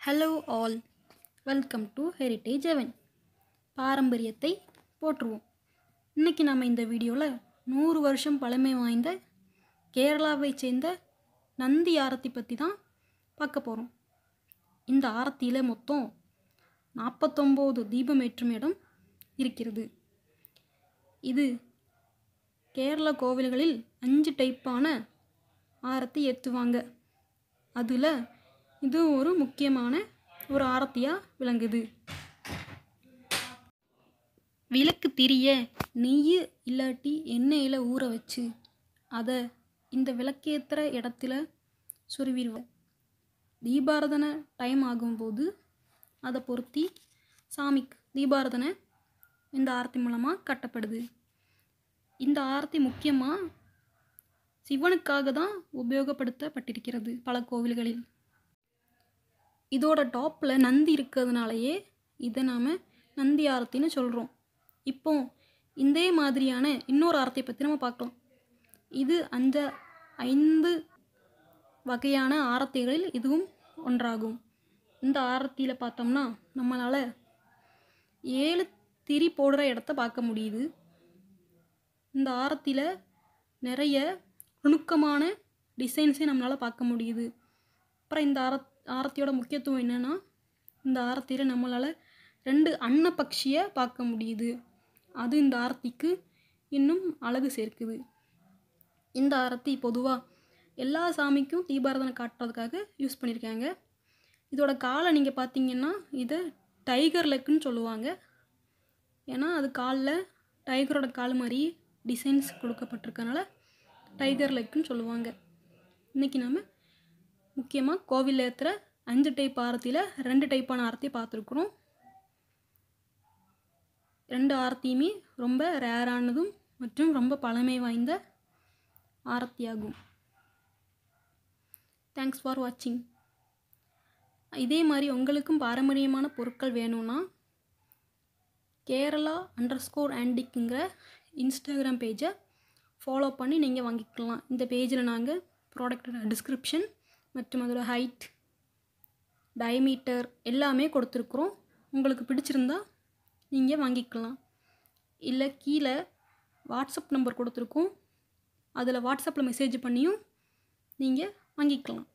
Hello all, welcome to heritage heaven. பாரம்பரியத்தை போற்றுவோம். இன்றைக்கி நம்ம இந்த வீடியோவில் 100 வருஷம் பழமை வாய்ந்த கேரளாவை சேர்ந்த நந்தி ஆரத்தி பற்றி தான் பார்க்க போகிறோம். இந்த ஆரத்தியில் மொத்தம் 49 தீபம் ஏற்றும் இடம் இருக்கிறது. இது கேரளா கோவில்களில் 5 டைப்பான ஆரத்தி ஏற்றுவாங்க. அதில் இது ஒரு முக்கியமான ஒரு ஆரத்தியாக விளங்குது. விளக்கு திரிய நெய் இல்லாட்டி எண்ணெயில் ஊற வச்சு அதை இந்த விளக்கேற்றுற இடத்துல சொருவிடுவோம். தீபாராதனை டைம் ஆகும்போது அதை பொருத்தி சாமிக்கு தீபாராதனை இந்த ஆரத்தி மூலமாக கட்டப்படுது. இந்த ஆரத்தி முக்கியமாக சிவனுக்காக தான் உபயோகப்படுத்தப்பட்டிருக்கிறது பல கோவில்களில். இதோட டாப்பில் நந்தி இருக்கிறதுனாலையே இதை நாம் நந்தி ஆரத்தின்னு சொல்கிறோம். இப்போ இதே மாதிரியான இன்னொரு ஆரத்தியை பற்றி நம்ம பார்க்கலாம். இது அந்த 5 வகையான ஆரத்திகளில் இதுவும் ஒன்றாகும். இந்த ஆரத்தியில் பார்த்தோம்னா நம்மளால் 7 திரி போடுற இடத்த பார்க்க முடியுது. இந்த ஆரத்தியில் நிறைய நுணுக்கமான டிசைன்ஸே நம்மளால் பார்க்க முடியுது. அப்புறம் இந்த ஆரத்தியோட முக்கியத்துவம் என்னென்னா, இந்த ஆரத்தியில் நம்மளால் 2 அன்னப்பக்ஷியை பார்க்க முடியுது. அது இந்த ஆரத்திக்கு இன்னும் அழகு சேர்க்குது. இந்த ஆரத்தி பொதுவாக எல்லா சாமிக்கும் தீபாராதனை காட்டுறதுக்காக யூஸ் பண்ணியிருக்காங்க. இதோட காலை நீங்கள் பார்த்தீங்கன்னா இதை டைகர் லெக்குன்னு சொல்லுவாங்க. ஏன்னா அது காலில் டைகரோட கால் மாதிரி டிசைன்ஸ் கொடுக்கப்பட்டிருக்கனால டைகர் லெக்குன்னு சொல்லுவாங்க. இன்றைக்கி நம்ம முக்கியமாக கோவிலில் ஏற்றுற 5 டைப் ஆரத்தியில் 2 டைப்பான ஆரத்தியை பார்த்துருக்குறோம். 2 ஆரத்தியுமே ரொம்ப ரேரானதும் மற்றும் ரொம்ப பழமை வாய்ந்த ஆரத்தியாகும். தேங்க்ஸ் ஃபார் வாட்சிங். இதே மாதிரி உங்களுக்கும் பாரம்பரியமான பொருட்கள் வேணும்னா Kerala_antiqueங்கிற இன்ஸ்டாகிராம் பேஜை ஃபாலோ பண்ணி நீங்கள் வாங்கிக்கலாம். இந்த பேஜில் நாங்கள் ப்ராடக்டோட டிஸ்கிரிப்ஷன் மற்றும் அதோட ஹைட், டயமீட்டர் எல்லாமே கொடுத்துருக்குறோம். உங்களுக்கு பிடிச்சிருந்தா நீங்கள் வாங்கிக்கலாம். இல்லை கீழே வாட்ஸ்அப் நம்பர் கொடுத்துருக்கோம். அதில் வாட்ஸ்அப்பில் மெசேஜ் பண்ணியும் நீங்கள் வாங்கிக்கலாம்.